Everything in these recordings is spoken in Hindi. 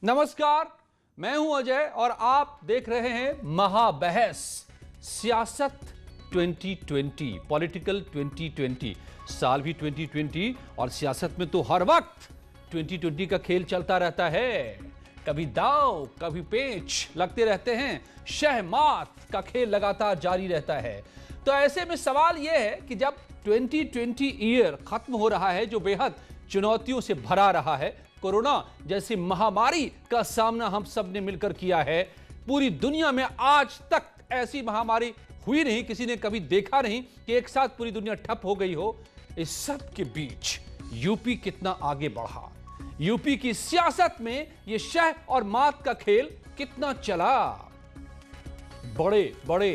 नमस्कार, मैं हूं अजय और आप देख रहे हैं महाबहस सियासत 2020, पॉलिटिकल 2020। साल भी 2020 और सियासत में तो हर वक्त 2020 का खेल चलता रहता है। कभी दांव कभी पेच लगते रहते हैं, शहमात का खेल लगातार जारी रहता है। तो ऐसे में सवाल यह है कि जब 2020 ईयर खत्म हो रहा है, जो बेहद चुनौतियों से भरा रहा है, कोरोना जैसी महामारी का सामना हम सब ने मिलकर किया है। पूरी दुनिया में आज तक ऐसी महामारी हुई नहीं, किसी ने कभी देखा नहीं कि एक साथ पूरी दुनिया ठप हो गई हो। इस सब के बीच यूपी कितना आगे बढ़ा, यूपी की सियासत में यह शह और मात का खेल कितना चला। बड़े बड़े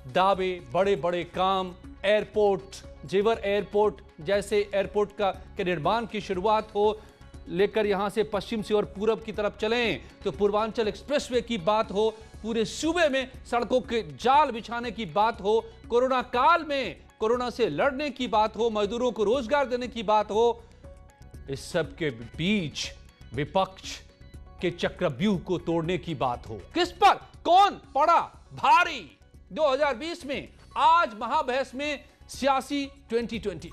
दावे, बड़े बड़े काम, एयरपोर्ट, जेवर एयरपोर्ट जैसे एयरपोर्ट के निर्माण की शुरुआत हो, लेकर यहां से पश्चिम से और पूरब की तरफ चलें तो पूर्वांचल एक्सप्रेसवे की बात हो, पूरे सूबे में सड़कों के जाल बिछाने की बात हो, कोरोना काल में कोरोना से लड़ने की बात हो, मजदूरों को रोजगार देने की बात हो। इस सब के बीच विपक्ष के चक्रव्यूह को तोड़ने की बात हो। किस पर कौन पड़ा भारी 2020 में? आज महाबहस में सियासी 2020।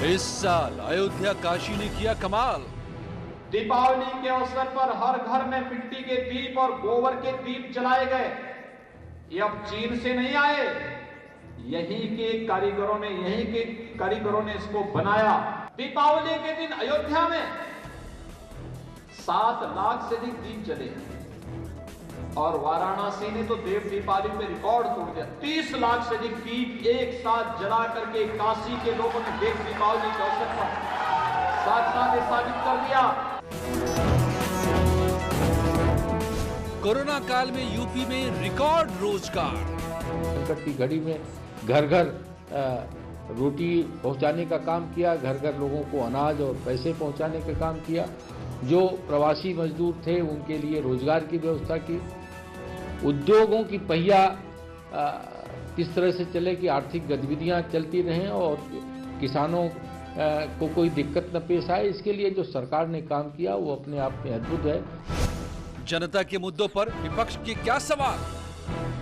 इस साल अयोध्या काशी ने किया कमाल। दीपावली के अवसर पर हर घर में मिट्टी के दीप और गोबर के दीप जलाए गए। ये अब चीन से नहीं आए, यहीं के कारीगरों ने इसको बनाया। दीपावली के दिन अयोध्या में 7 लाख से अधिक दीप जले और वाराणसी ने तो देव दीपावली में रिकॉर्ड तोड़ दिया। 30 लाख से अधिक दीप एक साथ जला करके काशी के लोगों ने देव दीपावली के अवसर पर साथ साबित कर दिया। कोरोना काल में यूपी में रिकॉर्ड रोजगार। संकट की घड़ी में घर घर रोटी पहुंचाने का काम किया, घर घर लोगों को अनाज और पैसे पहुंचाने का काम किया। जो प्रवासी मजदूर थे उनके लिए रोजगार की व्यवस्था की। उद्योगों की पहिया किस तरह से चले कि आर्थिक गतिविधियां चलती रहें और किसानों को कोई दिक्कत न पेश आए, इसके लिए जो सरकार ने काम किया वो अपने आप में अद्भुत है। जनता के मुद्दों पर विपक्ष के क्या सवाल?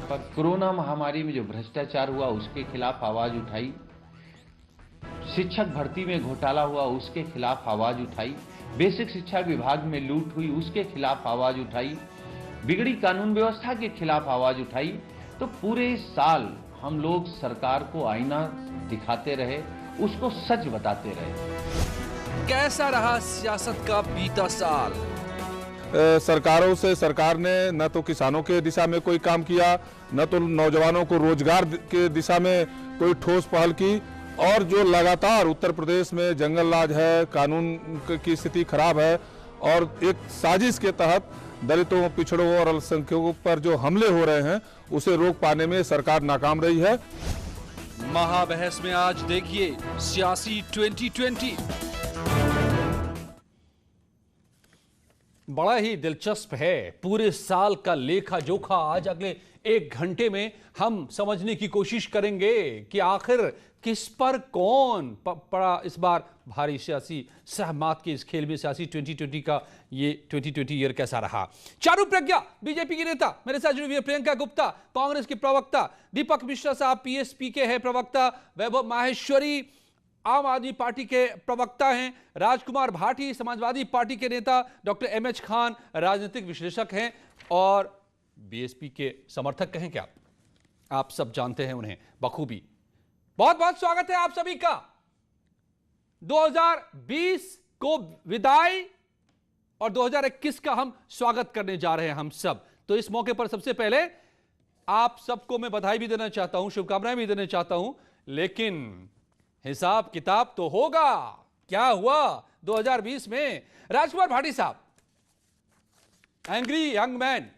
पर कोरोना महामारी में जो भ्रष्टाचार हुआ उसके खिलाफ आवाज उठाई, शिक्षक भर्ती में घोटाला हुआ उसके खिलाफ आवाज उठाई, बेसिक शिक्षा विभाग में लूट हुई उसके खिलाफ आवाज उठाई, बिगड़ी कानून व्यवस्था के खिलाफ आवाज उठाई। तो पूरे साल हम लोग सरकार को आईना दिखाते रहे, उसको सच बताते रहे। कैसा रहा सियासत का बीता साल? सरकारों से सरकार ने न तो किसानों के दिशा में कोई काम किया, न तो नौजवानों को रोजगार के दिशा में कोई ठोस पहल की, और जो लगातार उत्तर प्रदेश में जंगल राज है, कानून की स्थिति खराब है और एक साजिश के तहत दलितों, पिछड़ों और अल्पसंख्यकों पर जो हमले हो रहे हैं उसे रोक पाने में सरकार नाकाम रही है। महाबहस में आज देखिए सियासी 2020। बड़ा ही दिलचस्प है, पूरे साल का लेखा जोखा आज अगले 1 घंटे में हम समझने की कोशिश करेंगे कि आखिर किस पर कौन पड़ा इस बार भारी सियासी सहमात के इस खेल में। सियासी 2020 का ये 2020 ईयर कैसा रहा? चारू प्रज्ञा बीजेपी की नेता, मेरे साथ जुड़ी हुई है प्रियंका गुप्ता कांग्रेस की प्रवक्ता, दीपक मिश्रा साहब पीएसपी के हैं प्रवक्ता, वैभव माहेश्वरी आम आदमी पार्टी के प्रवक्ता हैं, राजकुमार भाटी समाजवादी पार्टी के नेता, डॉक्टर एमएच खान राजनीतिक विश्लेषक हैं और बीएसपी के समर्थक कहें क्या, आप सब जानते हैं उन्हें बखूबी। बहुत बहुत स्वागत है आप सभी का। 2020 को विदाई और 2021 का हम स्वागत करने जा रहे हैं हम सब। तो इस मौके पर सबसे पहले आप सबको मैं बधाई भी देना चाहता हूं, शुभकामनाएं भी देना चाहता हूं, लेकिन हिसाब किताब तो होगा। क्या हुआ 2020 में? राजकुमार भाटी साहब, angry young man,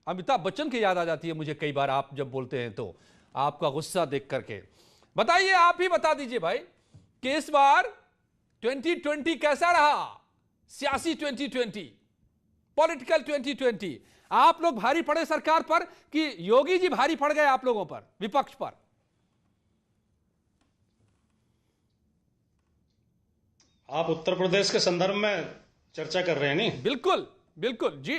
Amitabh Bachchan की याद आ जाती है मुझे कई बार आप जब बोलते हैं तो, आपका गुस्सा देख करके। बताइए, आप ही बता दीजिए भाई कि इस बार 2020 कैसा रहा? सियासी 2020, पॉलिटिकल 2020। आप लोग भारी पड़े सरकार पर कि योगी जी भारी पड़ गए आप लोगों पर, विपक्ष पर? आप उत्तर प्रदेश के संदर्भ में चर्चा कर रहे हैं नहीं? बिल्कुल बिल्कुल जी।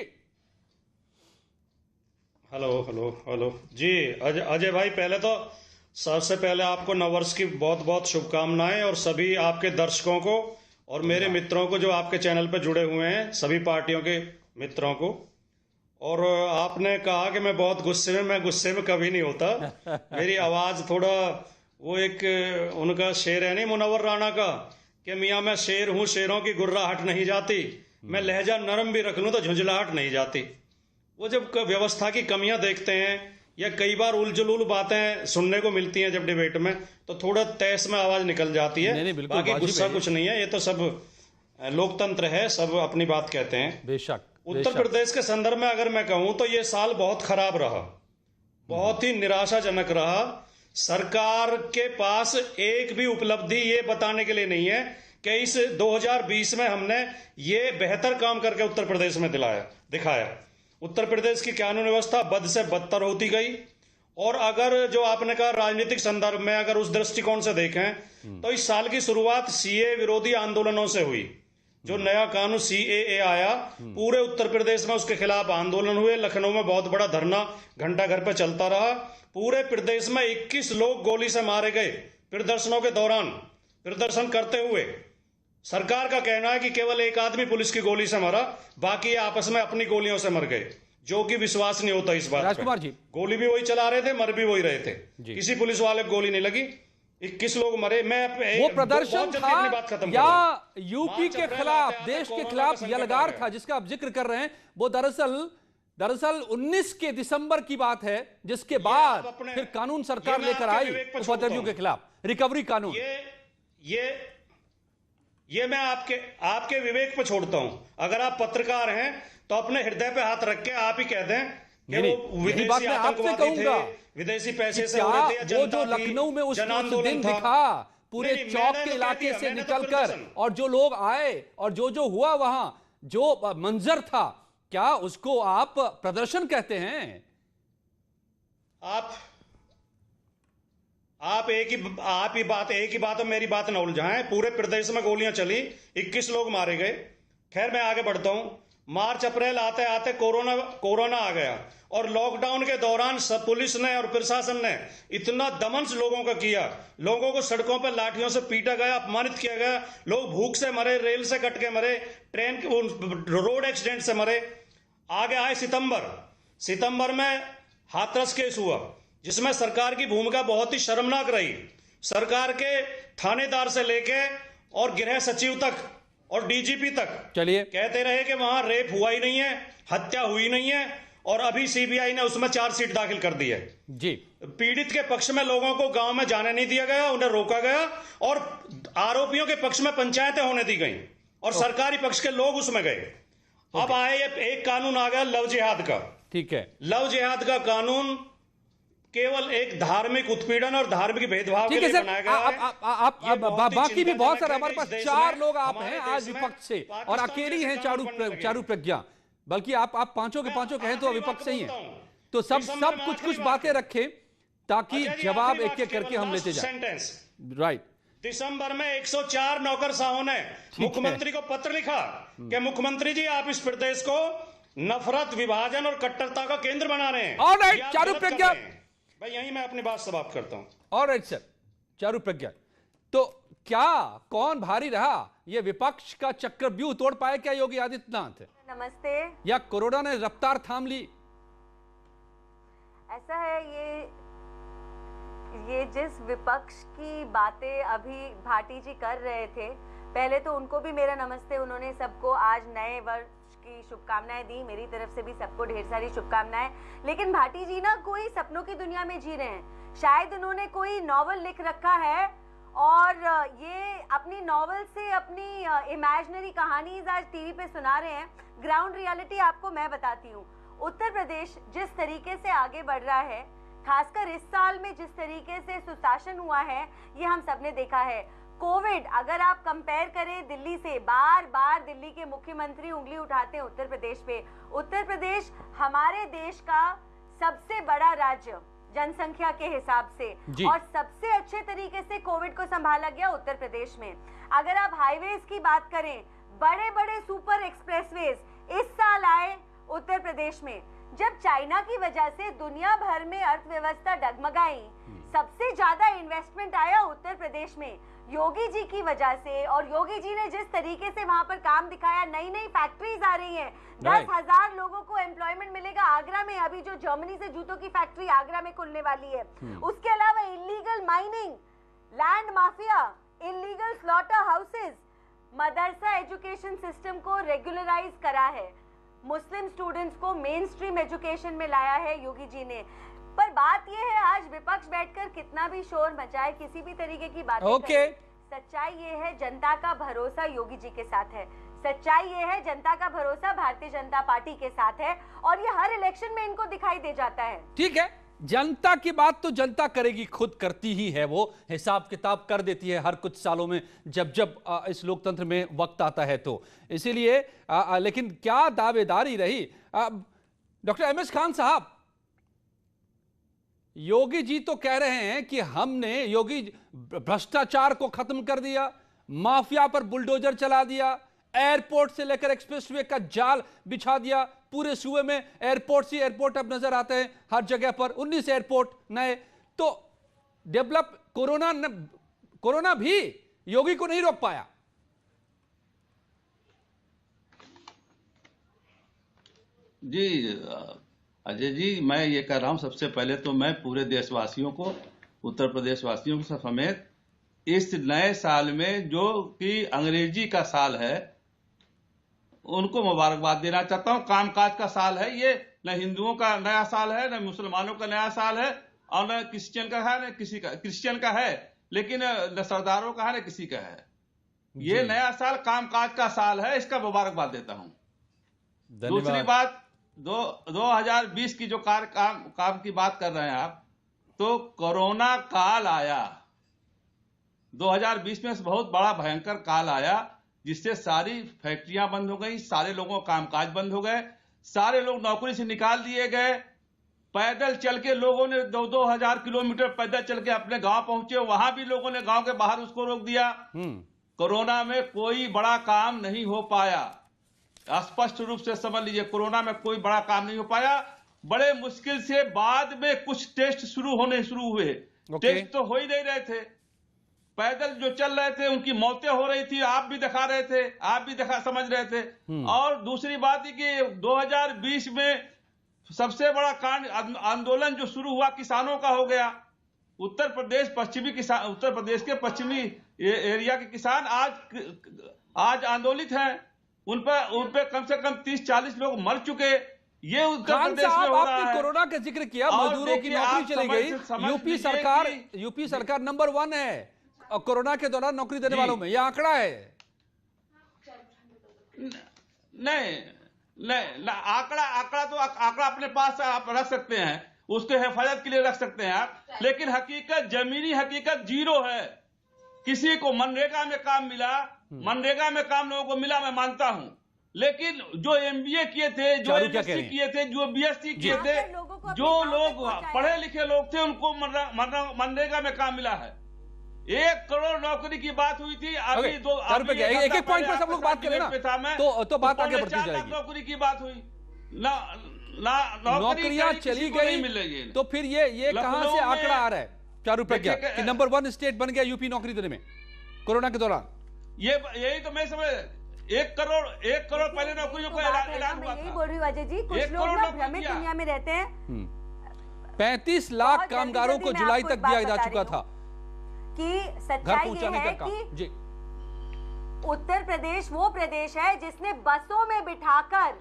हेलो हेलो हेलो जी। अजय भाई, पहले तो सबसे पहले आपको नववर्ष की बहुत बहुत शुभकामनाएं, और सभी आपके दर्शकों को और मेरे मित्रों को जो आपके चैनल पर जुड़े हुए हैं, सभी पार्टियों के मित्रों को। और आपने कहा कि मैं बहुत गुस्से में कभी नहीं होता। मेरी आवाज थोड़ा वो एक उनका शेर है नहीं, मुनव्वर राणा का, कि मियाँ मैं शेर हूं, शेरों की गुर्राहट नहीं जाती, मैं लहजा नरम भी रख लूं तो झुंझलाहट नहीं जाती। वो जब व्यवस्था की कमियां देखते हैं या कई बार उलझुल बातें सुनने को मिलती हैं जब डिबेट में, तो थोड़ा तेज में आवाज निकल जाती है। बाकी गुस्सा कुछ नहीं है, ये तो सब लोकतंत्र है, सब अपनी बात कहते हैं। बेशक। उत्तर प्रदेश के संदर्भ में अगर मैं कहूं तो ये साल बहुत खराब रहा, बहुत ही निराशाजनक रहा। सरकार के पास एक भी उपलब्धि ये बताने के लिए नहीं है कि इस 2020 में हमने ये बेहतर काम करके उत्तर प्रदेश में दिखाया। उत्तर प्रदेश की कानून व्यवस्था बद से बदतर होती गई। और अगर जो आपने कहा राजनीतिक संदर्भ में अगर उस दृष्टिकोण से देखें तो इस साल की शुरुआत सीए विरोधी आंदोलनों से हुई। जो नया कानून सीएए आया, पूरे उत्तर प्रदेश में उसके खिलाफ आंदोलन हुए। लखनऊ में बहुत बड़ा धरना घंटा घर पे चलता रहा। पूरे प्रदेश में 21 लोग गोली से मारे गए प्रदर्शनों के दौरान, प्रदर्शन करते हुए। सरकार का कहना है कि केवल एक आदमी पुलिस की गोली से मरा, बाकी आपस में अपनी गोलियों से मर गए, जो कि विश्वास नहीं होता इस बात राजकुमार जी, गोली भी वही चला रहे थे, मर भी वही रहे थे, किसी पुलिस वाले को गोली नहीं लगी, 21 लोग मरे। मैं वो प्रदर्शन था या यूपी के खिलाफ, देश के खिलाफ यलगार था जिसका आप जिक्र कर रहे हैं, वो दरअसल 19 के दिसंबर की बात है, जिसके बाद फिर कानून सरकार लेकर आई उपद्रवियों के खिलाफ, रिकवरी कानून। ये मैं आपके विवेक पे छोड़ता हूं। अगर आप पत्रकार हैं तो अपने हृदय पे हाथ रख के आप ही कह दें कि वो विदेशी आतंकवादी थे, विदेशी पैसे से हो रहे थे, वो जो लखनऊ में उस दिन दिखा पूरे चौक के इलाके से निकलकर, और जो लोग आए और जो हुआ वहां, जो मंजर था, क्या उसको आप प्रदर्शन कहते हैं? आप एक ही बात में मेरी बात न उलझाएं। पूरे प्रदेश में गोलियां चली, 21 लोग मारे गए। खैर मैं आगे बढ़ता हूं। मार्च अप्रैल आते आते कोरोना आ गया, और लॉकडाउन के दौरान सब पुलिस ने और प्रशासन ने इतना दमन लोगों का किया। लोगों को सड़कों पर लाठियों से पीटा गया, अपमानित किया गया। लोग भूख से मरे, रेल से कट के मरे, ट्रेन रोड एक्सीडेंट से मरे। आगे आए सितंबर में हाथरस केस हुआ, जिसमें सरकार की भूमिका बहुत ही शर्मनाक रही। सरकार के थानेदार से लेके और गृह सचिव तक और डीजीपी तक चलिए कहते रहे कि वहां रेप हुआ ही नहीं है, हत्या हुई नहीं है, और अभी सीबीआई ने उसमें चार्जशीट दाखिल कर दी है जी। पीड़ित के पक्ष में लोगों को गांव में जाने नहीं दिया गया, उन्हें रोका गया, और आरोपियों के पक्ष में पंचायतें होने दी गई, और सरकारी पक्ष के लोग उसमें गए। अब आए एक कानून आ गया लव जिहाद का। ठीक है, लव जिहाद का कानून केवल एक धार्मिक उत्पीड़न और धार्मिक भेदभाव के लिए बनाया गया है। बाकी भी बहुत सारे, हमारे पास 4 लोग आप हैं आज विपक्ष से, और अकेली हैं चारू प्रज्ञा, बल्कि आप पांचों के पांचों कहें तो विपक्ष ही हैं। तो सब कुछ बातें रखें ताकि जवाब एक एक करके हम लेते जाएं। राइट। दिसंबर में 104 नौकरशाहों ने मुख्यमंत्री को पत्र लिखा कि मुख्यमंत्री जी आप इस प्रदेश को नफरत, विभाजन और कट्टरता का केंद्र बना रहे हैं। ऑलराइट चारू प्रज्ञा भाई, यहीं मैं अपनी बात समाप्त करता हूं। ऑलराइट सर, चारू प्रज्ञा, तो क्या कौन भारी रहा? ये विपक्ष का चक्रव्यूह तोड़ पाए क्या योगी आदित्यनाथ? नमस्ते। या कोरोना ने रफ्तार थाम ली? ऐसा है, ये जिस विपक्ष की बातें अभी भाटी जी कर रहे थे, पहले तो उनको भी मेरा नमस्ते। उन्होंने सबको आज नए वर्ष की शुभकामनाएं दी, मेरी तरफ से भी सबको ढेर सारी शुभकामनाएं। लेकिन भाटी जी ना कोई सपनों की दुनिया में जी रहे हैं। शायद उन्होंने कोई नॉवल लिख रखा है, और ये अपनी नॉवल से अपनी इमेजिनरी कहानीज आज टीवी पे सुना रहे हैं। ग्राउंड रियलिटी आपको मैं बताती हूँ। उत्तर प्रदेश जिस तरीके से आगे बढ़ रहा है, खासकर इस साल में जिस तरीके से सुशासन हुआ है, ये हम सबने देखा है। कोविड अगर आप कंपेयर करें दिल्ली से, बार बार दिल्ली के मुख्यमंत्री उंगली उठाते हैं उत्तर प्रदेश पे। उत्तर प्रदेश हमारे देश का सबसे बड़ा राज्य, जनसंख्या के हिसाब से, और सबसे अच्छे तरीके से कोविड को संभाला गया उत्तर प्रदेश में। अगर आप हाईवेज की बात करें, बड़े बड़े सुपर एक्सप्रेसवेज इस साल आए उत्तर प्रदेश में। जब चाइना की वजह से दुनिया भर में अर्थव्यवस्था डगमगाई, सबसे ज्यादा इन्वेस्टमेंट आया उत्तर प्रदेश में योगी जी की वजह से। और योगी जी ने जिस तरीके से वहां पर काम दिखाया, नई नई फैक्ट्रीज आ रही हैं, 10,000 लोगों को एम्प्लॉयमेंट मिलेगा। आगरा में अभी जो जर्मनी से जूतों की फैक्ट्री आगरा में खुलने वाली है, उसके अलावा illegal mining, land mafia, illegal slaughter houses, मदरसा एजुकेशन सिस्टम को रेगुलराइज करा है, मुस्लिम स्टूडेंट्स को मेन स्ट्रीम एजुकेशन में लाया है योगी जी ने। पर बात यह है, आज विपक्ष बैठकर कितना भी शोर मचाए, किसी भी तरीके की बात करे, सच्चाई ये है जनता का भरोसा योगी जी के साथ है। सच्चाई ये है जनता का भरोसा भारतीय जनता पार्टी के साथ है, और ये हर इलेक्शन में इनको दिखाई दे जाता है। ठीक है, जनता की बात तो जनता करेगी, खुद करती ही है, वो हिसाब किताब कर देती है हर कुछ सालों में जब जब इस लोकतंत्र में वक्त आता है तो। इसीलिए लेकिन क्या दावेदारी रही। डॉक्टर एम एस खान साहब, योगी जी तो कह रहे हैं कि हमने योगी भ्रष्टाचार को खत्म कर दिया, माफिया पर बुलडोजर चला दिया, एयरपोर्ट से लेकर एक्सप्रेसवे का जाल बिछा दिया, पूरे सूबे में एयरपोर्ट से एयरपोर्ट अब नजर आते हैं हर जगह पर, 19 एयरपोर्ट नए। तो डेवलप कोरोना भी योगी को नहीं रोक पाया। जी अजय जी, मैं ये कह रहा हूं, सबसे पहले तो मैं पूरे देशवासियों को, उत्तर प्रदेश वासियों को समेत इस नए साल में जो कि अंग्रेजी का साल है उनको मुबारकबाद देना चाहता हूं। कामकाज का साल है ये, न हिंदुओं का नया साल है, न मुसलमानों का नया साल है, और न क्रिश्चियन का है, न किसी का क्रिश्चियन का है, लेकिन न सरदारों का है, न किसी का है। ये नया साल कामकाज का साल है, इसका मुबारकबाद देता हूं। दूसरी बात, 2020 की जो काम की बात कर रहे हैं आप, तो कोरोना काल आया 2020 में, बहुत बड़ा भयंकर काल आया जिससे सारी फैक्ट्रियां बंद हो गई, सारे लोगों का कामकाज बंद हो गए, सारे लोग नौकरी से निकाल दिए गए। पैदल चल के लोगों ने 2-2 हजार किलोमीटर पैदल चल के अपने गांव पहुंचे, वहां भी लोगों ने गांव के बाहर उसको रोक दिया। कोरोना में कोई बड़ा काम नहीं हो पाया, स्पष्ट रूप से समझ लीजिए, कोरोना में कोई बड़ा काम नहीं हो पाया। बड़े मुश्किल से बाद में कुछ टेस्ट शुरू हुए। टेस्ट तो हो ही नहीं रहे थे, पैदल जो चल रहे थे उनकी मौतें हो रही थी, आप भी दिखा रहे थे, आप भी समझ रहे थे। और दूसरी बात है कि 2020 में सबसे बड़ा आंदोलन जो शुरू हुआ किसानों का हो गया। उत्तर प्रदेश के पश्चिमी एरिया के किसान आज आंदोलित हैं, उन पे कम से कम 30-40 लोग मर चुके। ये उत्तर प्रदेश में हो रहा है। कोरोना का जिक्र किया, मजदूरों की नौकरी चली गई। यूपी सरकार नंबर 1 है और कोरोना के दौरान नौकरी देने वालों में, यह आंकड़ा है। नहीं, आंकड़ा अपने पास आप रख सकते हैं, उसके हिफाजत के लिए रख सकते हैं आप, लेकिन जमीनी हकीकत 0 है। किसी को मनरेगा में काम मिला, मनरेगा में काम लोगों को मिला, मैं मानता हूं, लेकिन जो MBA किए थे, जो MSc किए थे, जो BSc किए थे, जो लोग पढ़े लिखे लोग थे, उनको मनरेगा में काम मिला है। 1 करोड़ नौकरी की बात हुई थी, अभी एक पॉइंट पर सब लोग बात करें ना, तो बात आगे बढ़ती जाएगी। नौकरी की बात हुई, नौकरियां चली गई, तो फिर ये कहां से आंकड़ा आ रहा है चारुप्रज्ञा कि नंबर 1 स्टेट बन गया यूपी नौकरी देने में कोरोना के दौरान? यही तो मैं समझ, 1 करोड़ पहले नौकरियों को ऐलान हुआ था। यही बोल रही हूँ अजय जी, कुछ लोग ना भ्रमित दुनिया में रहते हैं। 35 लाख कामगारों को जुलाई तक दिया जा चुका था कि सच्चाई ये है कि उत्तर प्रदेश वो प्रदेश है जिसने बसों में बिठाकर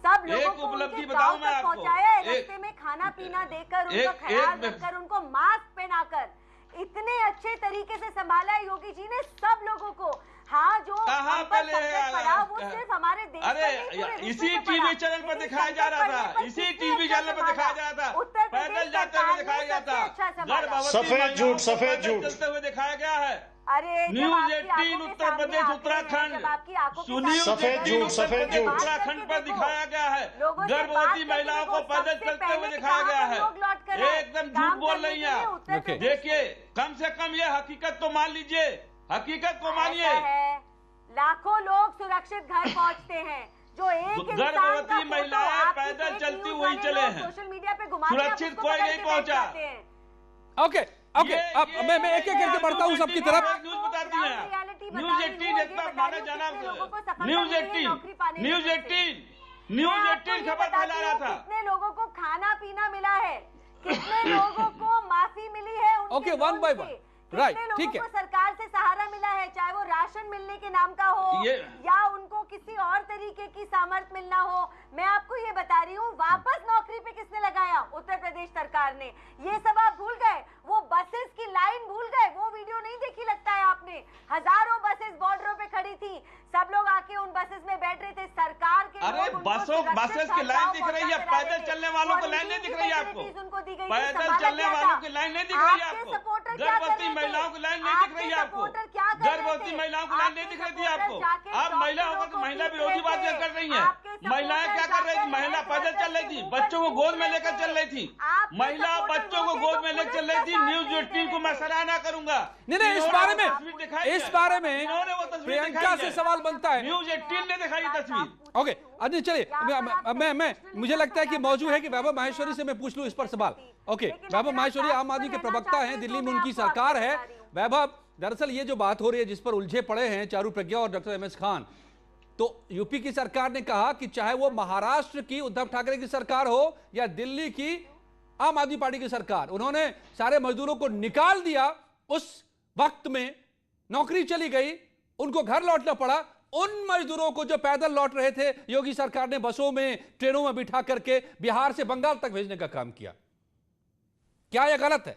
सब लोगों को उनके गांव तक पहुंचाया है, रास्ते में खाना पीना देकर, उनका ख्याल रखकर, उनको मास्क पहनाकर, इतने अच्छे तरीके से संभाला है योगी जी ने सब लोगों को। हाँ, जो पड़ा वो सिर्फ हमारे देश में इसी टीवी चैनल पर दिखाया जा रहा था, इसी टीवी चैनल पर दिखाया जा रहा था, पैदल जाते हुए दिखाया गया था, सफेद झूठ चलते हुए दिखाया गया है। अरे न्यूज़ 18 उत्तर प्रदेश उत्तराखंड, सफेद झूठ उत्तराखंड पर दिखाया गया है। गर्भवती महिलाओं को पैदल चलते हुए दिखाया गया है, एकदम झूठ बोल रही हैं आप। Okay. देखिए, कम से कम ये हकीकत तो मान लीजिए, हकीकत को मानिए। ऐसा है, लाखों लोग सुरक्षित घर पहुंचते हैं, जो एक इंसान का गर्भवती फोटो महिलाएं आपकी पैदल fake चलती news हुई वाले चले लोग हैं। सोशल मीडिया पे घुमाते हैं, सुरक्षित उसको कोई पकड़ नहीं के पहुंचा। बैठ जाते हैं। ओके ओके, अब मैं एक एक करके बढ़ता हूँ सबकी तरफ। न्यूज बताती हैं आप। न्यूज 18 एक बार माना जाना, न्यूज 18 खबर फैला रहा था। कितने लोगों को खाना पीना मिला है, कितने लोगों को माफी मिली है उनके Okay, one लोन by से, one. कितने Right, लोगों ठीक है। को सरकार से सहारा मिला है, चाहे वो राशन मिलने के नाम का हो या उनको किसी और तरीके की सामर्थ्य मिलना हो। मैं आपको ये बता रही हूँ, वापस नौकरी पे किसने लगाया? उत्तर प्रदेश सरकार ने। ये सब आप भूल गए, वो बसेस की लाइन भूल गए, वो वीडियो नहीं देखी लगता है आपने। हजारों बसेस बॉर्डरों पे खड़ी थी, सब लोग आके उन बसेस में बैठ रहे थे, सरकार के अरे लोग उनको बसेस की लाइन दिख रही है, पैदल चलने वालों को लाइन नहीं दिख रही है आपको? पैदल चलने वालों की लाइन नहीं दिख रही है आपको? गर्भवती महिलाओं की लाइन नहीं दिख रही है आपको? गर्भवती महिलाओं की लाइन नहीं दिख रही थी आपको? आप महिला होकर के महिला विरोधी बातें कर रही हैं। महिलाएं क्या कर रही थी? महिला पैदल चल रही थी, बच्चों को गोद में लेकर चल रही थी। महिला बच्चों को गोद में लेकर चल रही थी। न्यूज 18 को मैं सराहना करूंगा। नहीं, इस बारे में प्रियंका से सवाल बनता है। न्यूज 18 ने दिखाई तस्वीर। ओके, अनिल चलिए, मैं मुझे लगता है कि मौजूद है कि वैभव माहेश्वरी से मैं पूछ लूं इस पर सवाल। ओके, वैभव माहेश्वरी आम आदमी के प्रवक्ता हैं, दिल्ली में उनकी सरकार है। वैभव, दरअसल ये जो बात हो रही है जिस पर उलझे पड़े हैं चारू प्रज्ञा और डॉक्टर MS खान, तो यूपी की सरकार ने कहा कि चाहे वो महाराष्ट्र की उद्धव ठाकरे की सरकार हो या दिल्ली की आम आदमी पार्टी की सरकार, उन्होंने सारे मजदूरों को निकाल दिया। उस वक्त में नौकरी चली गई, उनको घर लौटना पड़ा। उन मजदूरों को जो पैदल लौट रहे थे, योगी सरकार ने बसों में, ट्रेनों में बिठा करके बिहार से बंगाल तक भेजने का काम किया। क्या यह गलत है?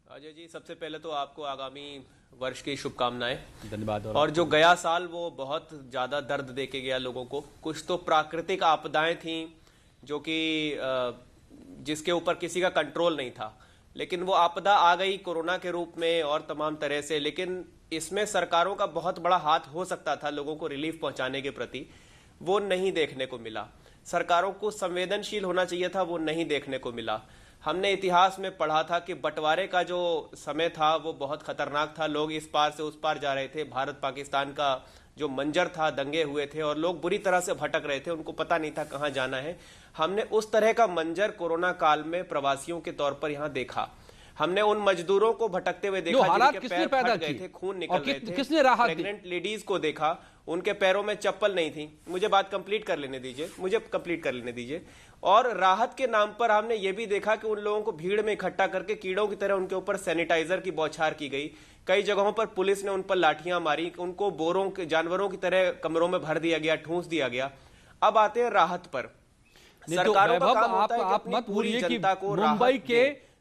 अजय जी, सबसे पहले तो आपको आगामी वर्ष की शुभकामनाएं। धन्यवाद। और जो गया साल वो बहुत ज्यादा दर्द देके गया लोगों को। कुछ तो प्राकृतिक आपदाएं थी जो कि जिसके ऊपर किसी का कंट्रोल नहीं था, लेकिन वो आपदा आ गई कोरोना के रूप में और तमाम तरह से। लेकिन इसमें सरकारों का बहुत बड़ा हाथ हो सकता था लोगों को रिलीफ पहुंचाने के प्रति, वो नहीं देखने को मिला। सरकारों को संवेदनशील होना चाहिए था, वो नहीं देखने को मिला। हमने इतिहास में पढ़ा था कि बंटवारे का जो समय था वो बहुत खतरनाक था। लोग इस पार से उस पार जा रहे थे। भारत पाकिस्तान का जो मंजर था, दंगे हुए थे और लोग बुरी तरह से भटक रहे थे, उनको पता नहीं था कहां जाना है। हमने उस तरह का मंजर कोरोना काल में प्रवासियों के तौर पर यहां देखा। हमने उन मजदूरों को भटकते हुए देखा जिनके पैर फट गए थे, खून निकल रहे थे। किसने राहत दी? प्रेग्नेंट लेडीज को देखा, उनके पैरों में चप्पल नहीं थी। मुझे बात कंप्लीट कर लेने दीजिए। और राहत के नाम पर हमने ये भी देखा कि उन लोगों को भीड़ में इकट्ठा करके कीड़ों की तरह उनके ऊपर सैनिटाइजर की बौछार की गई। कई जगहों पर पुलिस ने उन पर लाठियां मारी, उनको बोरों के जानवरों की तरह कमरों में भर दिया गया, ठूंस दिया गया। अब आते हैं राहत पर। सरकारों का काम होता है कि आप मत भूलिए कि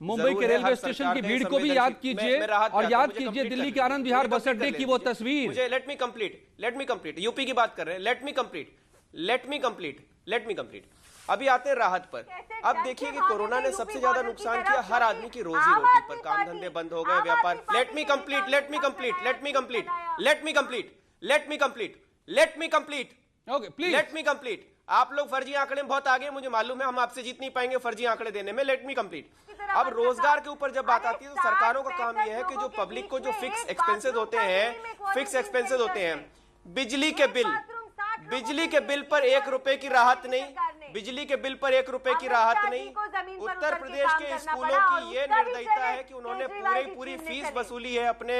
मुंबई के रेलवे स्टेशन की भीड़ को भी याद कीजिए और याद कीजिए दिल्ली के आनंद विहार बस अड्डे की वो तस्वीर। मुझे लेट मी कंप्लीट। यूपी की बात कर रहे हैं, लेट मी कंप्लीट। अभी आते हैं राहत पर। अब देखिए कि कोरोना ने सबसे ज्यादा नुकसान किया हर आदमी की रोजी रोटी पर। काम धंधे बंद हो गए, व्यापार। Let me complete. आप लोग फर्जी आंकड़े में बहुत आगे, मुझे मालूम है, हम आपसे जीत नहीं पाएंगे फर्जी आंकड़े देने में। Let me complete. अब रोजगार के ऊपर जब बात आती है तो सरकारों का काम यह है कि जो पब्लिक को जो फिक्स एक्सपेंसेस होते हैं, बिजली के बिल पर 1 रुपए की राहत नहीं। उत्तर प्रदेश के स्कूलों की ये निर्दयता है कि उन्होंने पूरी फीस वसूली है अपने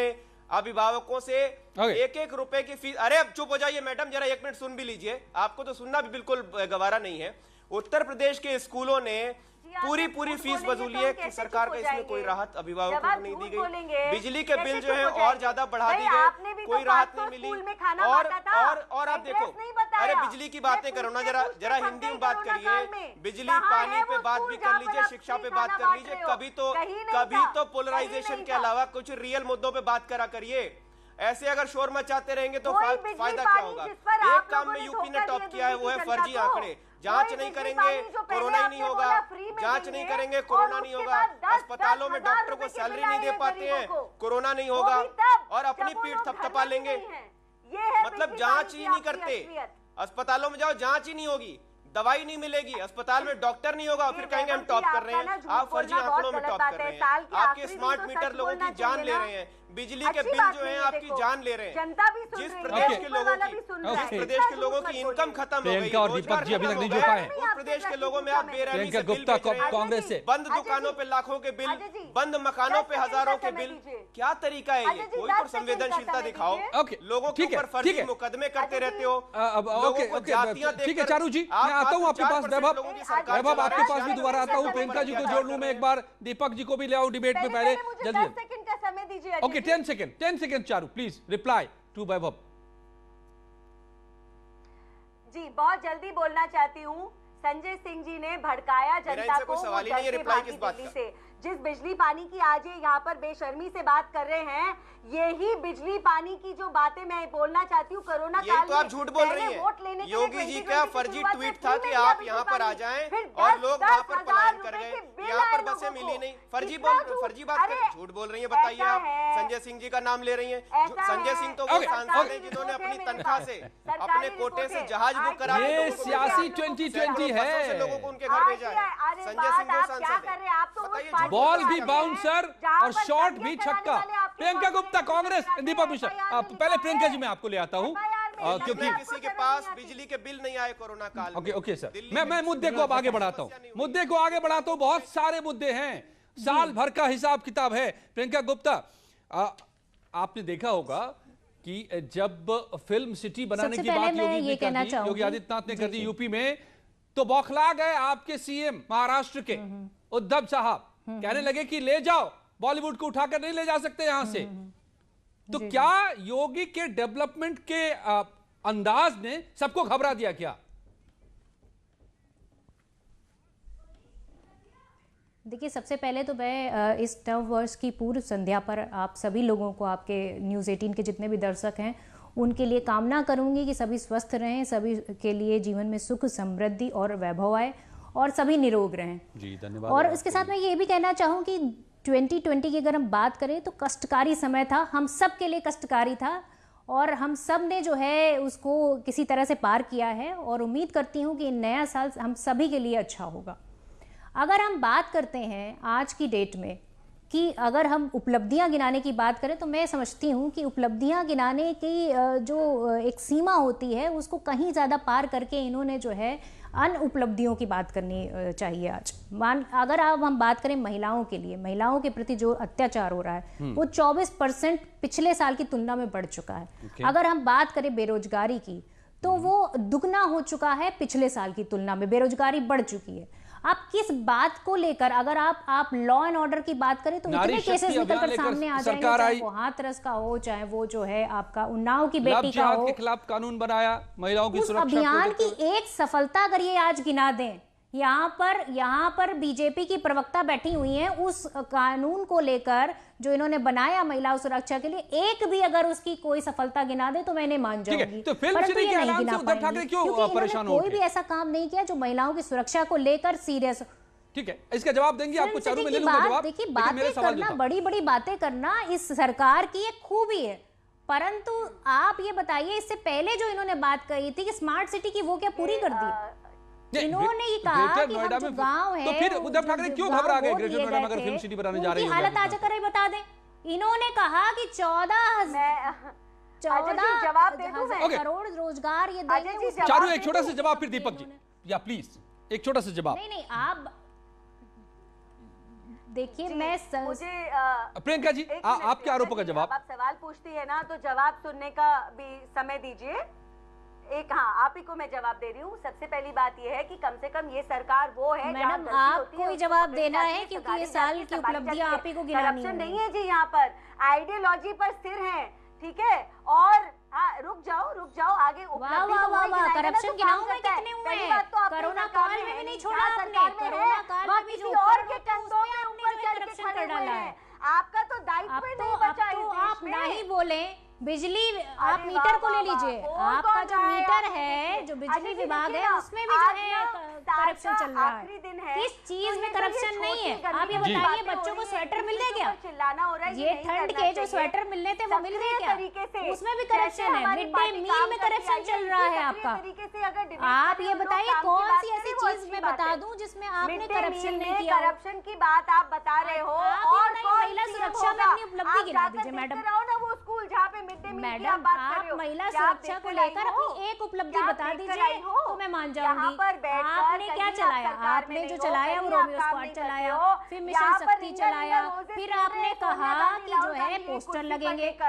अभिभावकों से। 1-1 रुपए की फीस। अरे अब चुप हो जाइए मैडम, जरा 1 मिनट सुन भी लीजिए। आपको तो सुनना भी बिल्कुल गवारा नहीं है। उत्तर प्रदेश के स्कूलों ने पूरी फीस वसूली है कि सरकार का इसमें कोई राहत अभिभावकों को नहीं दी गई। बिजली के बिल जो है और ज्यादा बढ़ा दी गए, कोई राहत नहीं मिली। और आप देखो, अरे बिजली की बातें करो ना, जरा हिंदी में बात करिए। बिजली पानी पे बात भी कर लीजिए, शिक्षा पे बात कर लीजिए। कभी तो पोलराइजेशन के अलावा कुछ रियल मुद्दों पे बात करा करिए। ऐसे अगर शोर मचाते रहेंगे तो फायदा क्या होगा? एक काम में यूपी ने टॉप किया है, वो है फर्जी आंकड़े। जांच नहीं करेंगे कोरोना ही नहीं होगा, जांच नहीं करेंगे कोरोना नहीं होगा। अस्पतालों में डॉक्टर को सैलरी नहीं दे पाते हैं, कोरोना नहीं होगा। और अपनी पीठ थपथपा लेंगे, मतलब जांच ही नहीं करते। अस्पतालों में जाओ, जांच ही नहीं होगी। दवाई नहीं मिलेगी, अस्पताल में डॉक्टर नहीं होगा, फिर कहेंगे हम टॉप कर रहे हैं। आप फर्जी आंकड़ों में टॉप कर रहे हैं। आपके स्मार्ट मीटर लोगों की जान ले रहे हैं, बिजली के बिल जो है आपकी जान ले रहे हैं। जिस प्रदेश के लोगों की इनकम खत्म हो गई, और दीपक जी अभी तक नहीं जुड़ पाए, उस प्रदेश के लोगों में आप बेरहमी से बिल बेच रहे हैं। कांग्रेस से बंद दुकानों पे लाखों के बिल, बंद मकानों पे हजारों के बिल, क्या तरीका है ये? कोई तो संवेदनशीलता दिखाओ। लोगों के ऊपर फर्जी मुकदमे करते रहते हो। ठीक है चारू जी, मैं आता हूँ आपके पास। वैभव आपके पास भी दोबारा आता हूँ। प्रियंका जी को जोड़ लूं मैं एक बार, दीपक जी को भी ले आऊं डिबेट में। पहले जल्दी 10 सेकंड का समय दीजिए। Okay 10 second Charu please reply to Vaibhav ji. बहुत जल्दी बोलना चाहती हूँ। संजय सिंह जी ने भड़काया जनता को सवाल ही नहीं है, रिप्लाई किस बात का? से जिस बिजली पानी की आज ये यहाँ पर बेशर्मी से बात कर रहे हैं, यही बिजली पानी की जो बातें मैं बोलना चाहती हूँ कोरोना काल में, तो आप झूठ बोल रही हैं। योगी जी का फर्जी ट्वीट था कि आप यहाँ पर आ जाएं और लोग वहाँ पर पलायन कर गए, यहाँ पर बसें मिली नहीं। फर्जी बात कर, झूठ बोल रही है। बताइए आप संजय सिंह जी का नाम ले रही हैं। संजय सिंह तो वो सांसद हैं जिन्होंने अपनी तनख्वाह से, अपने कोटे से जहाज बुक करा के सियासी 2020 है, लोगों को उनके घर भेजा है। संजय सिंह वो सांसद है। बॉल भी बाउंसर और शॉट भी छक्का। प्रियंका गुप्ता कांग्रेस, दीपक मिश्रा। पहले प्रियंका जी मैं आपको ले आता हूं क्योंकि किसी के पास बिजली के बिल नहीं आए कोरोना काल में। ओके सर, मैं मुद्दे को अब आगे बढ़ाता हूं। बहुत सारे मुद्दे हैं, साल भर का हिसाब किताब है। प्रियंका गुप्ता, आपने देखा होगा कि जब फिल्म सिटी बनाने की बात योगी आदित्यनाथ ने कर दी यूपी में, तो बौखला गए आपके सीएम महाराष्ट्र के उद्धव साहब। कहने लगे कि ले जाओ, बॉलीवुड को उठाकर नहीं ले जा सकते यहां से। तो क्या योगी के डेवलपमेंट के अंदाज ने सबको घबरा दिया क्या? देखिए, सबसे पहले तो मैं इस नव वर्ष की पूर्व संध्या पर आप सभी लोगों को, आपके न्यूज़ 18 के जितने भी दर्शक हैं, उनके लिए कामना करूंगी कि सभी स्वस्थ रहें, सभी के लिए जीवन में सुख समृद्धि और वैभव आए और सभी निरोग रहें जी। धन्यवाद। और इसके साथ मैं ये भी कहना चाहूँ कि 2020 की अगर हम बात करें तो कष्टकारी समय था, हम सब के लिए कष्टकारी था और हम सब ने जो है उसको किसी तरह से पार किया है और उम्मीद करती हूँ कि नया साल हम सभी के लिए अच्छा होगा। अगर हम बात करते हैं आज की डेट में कि अगर हम उपलब्धियां गिनाने की बात करें, तो मैं समझती हूं कि उपलब्धियां गिनाने की जो एक सीमा होती है उसको कहीं ज़्यादा पार करके इन्होंने जो है अन्य उपलब्धियों की बात करनी चाहिए। आज अगर हम बात करें महिलाओं के लिए, महिलाओं के प्रति जो अत्याचार हो रहा है वो 24% पिछले साल की तुलना में बढ़ चुका है। अगर हम बात करें बेरोजगारी की, तो वो दुगना हो चुका है, पिछले साल की तुलना में बेरोजगारी बढ़ चुकी है। आप किस बात को लेकर, अगर आप लॉ एंड ऑर्डर की बात करें तो इतने केसेस निकलकर सामने आ जाएंगे, चाहे वो हाथरस का हो, चाहे वो जो है आपका उन्नाव की बेटी का हो, के खिलाफ कानून बनाया, महिलाओं की सुरक्षा। अभियान की एक सफलता अगर ये आज गिना दें, यहाँ पर बीजेपी की प्रवक्ता बैठी हुई हैं, उस कानून को लेकर जो इन्होंने बनाया महिला सुरक्षा के लिए, एक भी अगर उसकी कोई सफलता गिना दे तो मैं इन्हें मान जाऊंगी। तो परंतु ये नहीं गिना पाएंगे क्योंकि परेशान कोई भी ऐसा काम नहीं किया जो महिलाओं की सुरक्षा को लेकर सीरियस। ठीक है, इसका जवाब देंगे आपको, चारों में ले लूंगा जवाब। देखिए, बातें करना, बड़ी बड़ी बातें करना इस सरकार की एक खूबी है, परंतु आप ये बताइए इससे पहले जो इन्होंने बात कही थी कि स्मार्ट सिटी की, वो क्या पूरी कर दी? इन्होंने ये कहा कि हम जो गांव है, तो फिर उद्धव ठाकरे क्यों घबरा गए ग्रेटर नोएडा में अगर फिल्म सिटी बनाने जा रही है? हालत आज कर बता दें, इन्होंने कहा कि 14 करोड़ रोजगार ये देंगे। चारू एक छोटा सा जवाब, फिर दीपक जी, या प्लीज एक छोटा सा जवाब। नहीं आप देखिए, मैं मुझे प्रियंका जी आपके आरोपों का जवाब। आप सवाल पूछती है ना, तो जवाब सुनने का भी समय दीजिए। आप ही को मैं जवाब दे रही हूँ। सबसे पहली बात यह है कि कम से कम ये सरकार वो है, मैडम आपको ही जवाब देना है क्योंकि ये साल की उपलब्धियां आप ही को गिनानी है। करप्शन नहीं है जी, यहाँ पर आइडियोलॉजी पर स्थिर है, ठीक है। और रुक जाओ आगे। वाह, करप्शन गिनाऊं मैं कितने हुए हैं? कोरोना काल में भी नहीं छोड़ा आपने, कोरोना काल में भी जो और के कंधों में ऊपर करप्शन कर डाला है। आपका तो दायित्व नहीं बचा। आप ना ही बोले बिजली आप मीटर को ले लीजिए, आपका जो मीटर है, जो बिजली विभाग है, उसमें भी जो है करप्शन चल रहा है। किस चीज में करप्शन नहीं है? आप ये बताइए, बच्चों को स्वेटर मिल गए क्या? चिल्लाना हो रहा है, ये ठंड के जो स्वेटर मिलने थे वो मिल गए क्या? उसमें भी करप्शन है। मिड डे मील में करप्शन चल रहा है आपका। आप ये बताइए कौन सी ऐसी चीज मैं बता दूं जिसमें आपने करप्शन नहीं किया? करप्शन की बात आप बता रहे हो, और महिला सुरक्षा में अपनी उपलब्धि गिना दीजिए मैडम। वो स्कूल जहाँ पे मिड डे मील की मैडम, आप महिला सुरक्षा को लेकर अपनी एक उपलब्धि बता दीजिए तो मैं मान जाऊंगी। आपने क्या चलाया? आपने जो चलाया वो रोमियो स्क्वाड चलाया, फिर मिशन शक्ति चलाया, फिर आपने कहा कि जो है पोस्टर लगेंगे। एक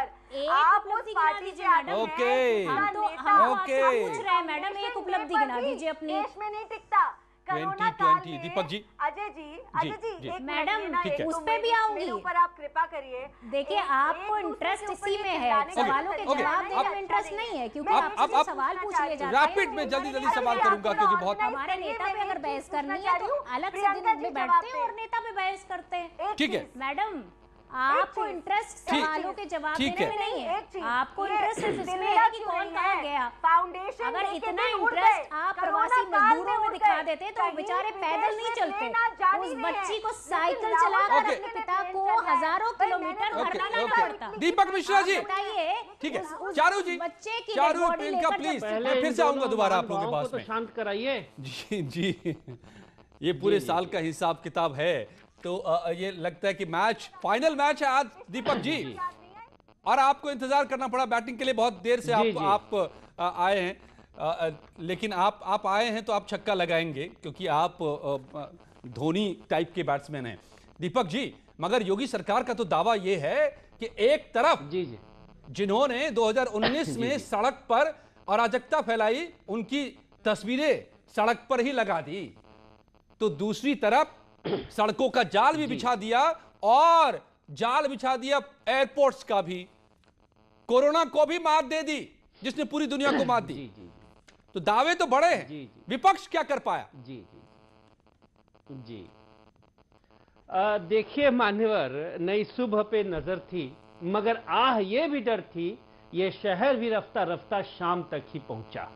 उपलब्धि गिना दीजिए मैडम। ओके, हम तो आपसे पूछ रहे हैं मैडम, एक उपलब्धि गिना दीजिए अपनी। देश में नहीं टिकता 2020। दीपक जी, अजय जी, मैडम उस पे भी आऊंगी, ऊपर आप कृपा करिए। देखिए आपको इंटरेस्ट इसी में है, सवालों के जवाब देने में इंटरेस्ट नहीं है, क्योंकि आपसे सवाल पूछ लिए जाते हैं। रैपिड में जल्दी सवाल करूंगा क्योंकि बहुत हमारे नेता पे अगर बहस करनी है तो अलग से दिन में बैठते हैं और नेता पे बहस करते हैं। ठीक है मैडम, आपको इंटरेस्ट सवालों के जवाब देने में नहीं है, आपको इंटरेस्ट सिर्फ इसमें है कि कौन कहाँ गया। फाउंडेशन अगर इतना इंटरेस्ट आप प्रवासी मजदूरों में दिखा देते तो बेचारे पैदल नहीं चलते, उस बच्ची को साइकिल चलाकर अपने पिता को हजारों किलोमीटर भरना नहीं पड़ता। दीपक मिश्रा जी बताइए, ठीक है। चारू जी, बच्चे की चारू प्रियंका प्लीज, मैं फिर से आऊंगा दोबारा आप लोगों के पास में। शांत कराइए जी, ये पूरे साल का हिसाब किताब है। तो ये लगता है कि मैच, फाइनल मैच है आज दीपक जी, और आपको इंतजार करना पड़ा बैटिंग के लिए, बहुत देर से आप आए हैं, लेकिन आप आए हैं तो आप छक्का लगाएंगे क्योंकि आप धोनी टाइप के बैट्समैन हैं दीपक जी। मगर योगी सरकार का तो दावा ये है कि एक तरफ जिन्होंने 2019 में सड़क पर अराजकता फैलाई उनकी तस्वीरें सड़क पर ही लगा दी, तो दूसरी तरफ सड़कों का जाल भी बिछा दिया, और जाल बिछा दिया एयरपोर्ट्स का भी। कोरोना को भी मात दे दी जिसने पूरी दुनिया को मात दी। तो दावे तो बड़े हैं, विपक्ष क्या कर पाया? जी देखिए मान्यवर, नई सुबह पे नजर थी, मगर आह ये भी डर थी, ये शहर भी रफ्ता रफ्ता शाम तक ही पहुंचा।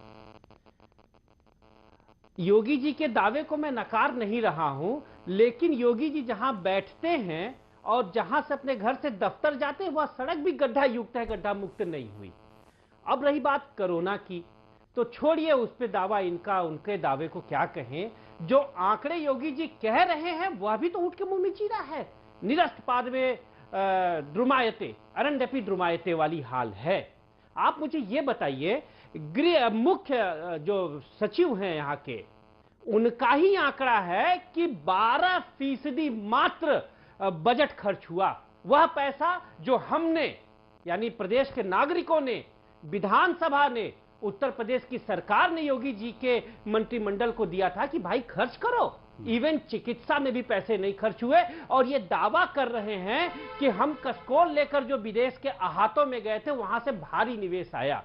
योगी जी के दावे को मैं नकार नहीं रहा हूं, लेकिन योगी जी जहां बैठते हैं और जहां से अपने घर से दफ्तर जाते हैं वह सड़क भी गड्ढा युक्त है, गड्ढा मुक्त नहीं हुई। अब रही बात कोरोना की, तो छोड़िए उस पे दावा इनका, उनके दावे को क्या कहें। जो आंकड़े योगी जी कह रहे हैं वह भी तो ऊँट के मुंह में चीरा है। निरस्त पाद में द्रुमायते, अरंडपी द्रुमायते वाली हाल है। आप मुझे ये बताइए, गृह मुख्य जो सचिव हैं यहाँ के, उनका ही आंकड़ा है कि 12% मात्र बजट खर्च हुआ। वह पैसा जो हमने, यानी प्रदेश के नागरिकों ने, विधानसभा ने, उत्तर प्रदेश की सरकार ने योगी जी के मंत्रिमंडल को दिया था कि भाई खर्च करो, इवन चिकित्सा में भी पैसे नहीं खर्च हुए। और ये दावा कर रहे हैं कि हम कसकोल लेकर जो विदेश के अहातों में गए थे वहां से भारी निवेश आया।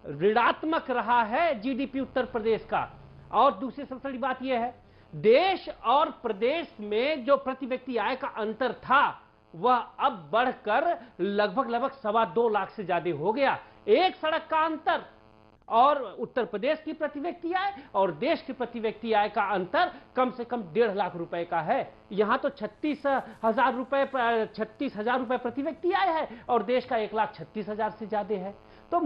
ऋणात्मक रहा है जीडीपी उत्तर प्रदेश का। और दूसरी सबसे बड़ी बात यह है, देश और प्रदेश में जो प्रति व्यक्ति आय का अंतर था वह अब बढ़कर लगभग 2.25 लाख से ज्यादा हो गया। एक सड़क का अंतर और उत्तर प्रदेश की प्रति व्यक्ति आय और देश की प्रति व्यक्ति आय का अंतर कम से कम 1.5 लाख रुपए का है। यहां तो 36,000 रुपए प्रति व्यक्ति आय है और देश का 1,36,000 से ज्यादा है। तो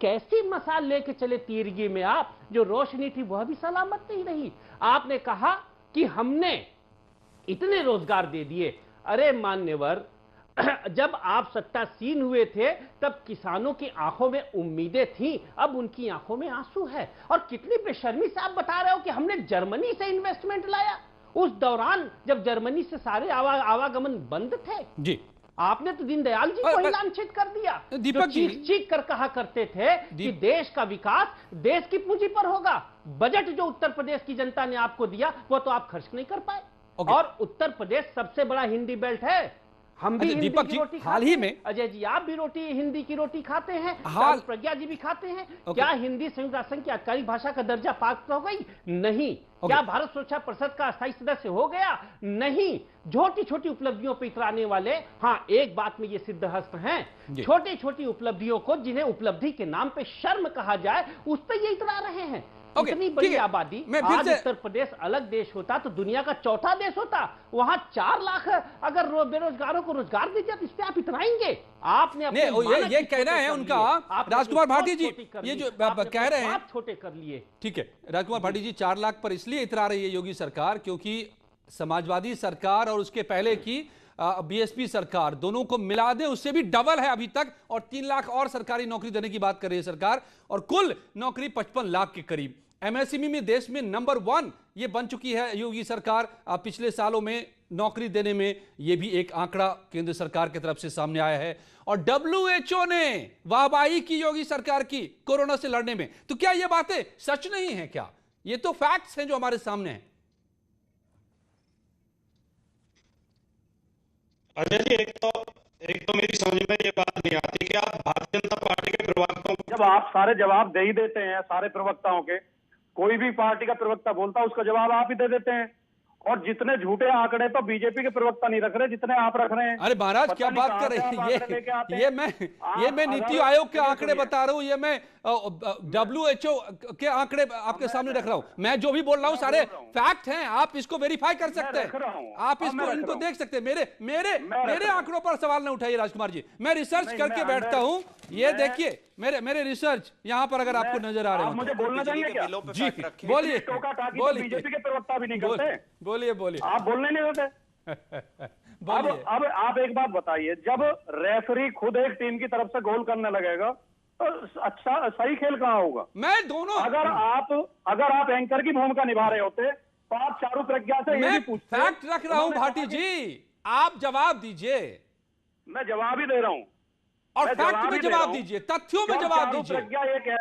कैसी मसाल लेके चले तीरगी में आप, जो रोशनी थी वह भी सलामत नहीं रही। आपने कहा कि हमने इतने रोजगार दे दिए। अरे मान्यवर, जब आप सत्तासीन हुए थे तब किसानों की आंखों में उम्मीदें थी, अब उनकी आंखों में आंसू है। और कितनी बेशर्मी से आप बता रहे हो कि हमने जर्मनी से इन्वेस्टमेंट लाया। उस दौरान जब जर्मनी से सारे आवागमन बंद थे जी, आपने तो दीनदयाल जी को ही लांछित कर दिया। दीपक जी चीख कर कहा करते थे कि देश का विकास देश की पूंजी पर होगा। बजट जो उत्तर प्रदेश की जनता ने आपको दिया वो तो आप खर्च नहीं कर पाए। और उत्तर प्रदेश सबसे बड़ा हिंदी बेल्ट है। हम भी हिंदी की रोटी हाल ही में, अजय जी आप भी हिंदी की रोटी खाते हैं, प्रज्ञा जी भी खाते हैं। क्या हिंदी संयुक्त राष्ट्र संघ की आधिकारिक भाषा का दर्जा प्राप्त हो गई? नहीं। क्या भारत सुरक्षा परिषद का अस्थायी सदस्य हो गया? नहीं। छोटी छोटी उपलब्धियों पर इतराने वाले, हाँ एक बात में ये सिद्धहस्त हैं, छोटी छोटी उपलब्धियों को जिन्हें उपलब्धि के नाम पे शर्म कहा जाए उस पर ये इतरा रहे हैं। इतनी बड़ी आबादी, आज उत्तर प्रदेश अलग देश होता तो दुनिया का चौथा देश होता, वहां 4 लाख अगर बेरोजगारों को रोजगार दी जाए तो इस पे आप इतराएंगे? आपने ये कहना है उनका। राजकुमार भाटी जी ये जो कह रहे हैं आप छोटे कर लिए। ठीक है, राजकुमार भाटी जी 4 लाख पर इसलिए इतरा रही है योगी सरकार क्योंकि समाजवादी सरकार और उसके पहले की बीएसपी सरकार दोनों को मिला दे उससे भी डबल है अभी तक, और 3 लाख और सरकारी नौकरी देने की बात कर रही है सरकार, और कुल नौकरी 55 लाख के करीब। एमएसएमई में देश में नंबर 1 ये बन चुकी है योगी सरकार। पिछले सालों में नौकरी देने में ये भी एक आंकड़ा केंद्र सरकार की तरफ से सामने आया है, और WHO ने वाहवाही की योगी सरकार की कोरोना से लड़ने में। तो क्या ये बातें सच नहीं है? क्या ये तो फैक्ट्स हैं जो हमारे सामने हैं। अजय जी, एक तो मेरी समझ में ये बात नहीं आती कि आप भारतीय जनता पार्टी के प्रवक्ताओं जब आप सारे जवाब दे ही देते हैं, सारे प्रवक्ताओं के, कोई भी पार्टी का प्रवक्ता बोलता है उसका जवाब आप ही दे देते हैं, और जितने झूठे आंकड़े तो बीजेपी के प्रवक्ता नहीं रख रहे जितने आप रख रहे हैं। अरे महाराज क्या बात कर रहे हैं? ये मैं नीति आयोग के आंकड़े बता रहा हूं, ये मैं WHO के आंकड़े आपके सामने रख रहा हूं। मैं जो भी बोल रहा हूं सारे फैक्ट हैं, आप इसको वेरीफाई कर सकते हैं, आप इसको इनको देख सकते हैं। मेरे आंकड़ों पर सवाल न उठाइए राजकुमार जी, मैं रिसर्च करके बैठता हूं। ये देखिए मेरे रिसर्च यहाँ पर अगर आपको नजर आ रहे हो। मुझे बोलना चाहिए क्या? जी बोलिए बीजेपी के प्रवक्ता भी नहीं करते। बोलिए आप बोलने नहीं होते। अब आप एक बात बताइए, जब रेफरी खुद एक टीम की तरफ से गोल करने लगेगा तो अच्छा सही खेल कहाँ होगा? मैं दोनों अगर आप एंकर की भूमिका निभा रहे होते तो आप चारू प्रज्ञा से ये भी पूछते। फैक्ट रख रहा हूं भाटी जी, आप जवाब दीजिए। मैं जवाब ही दे रहा हूं, और फैक्ट में जवाब दीजिए, तथ्यों में जवाब दीजिए। प्रज्ञा ये कह,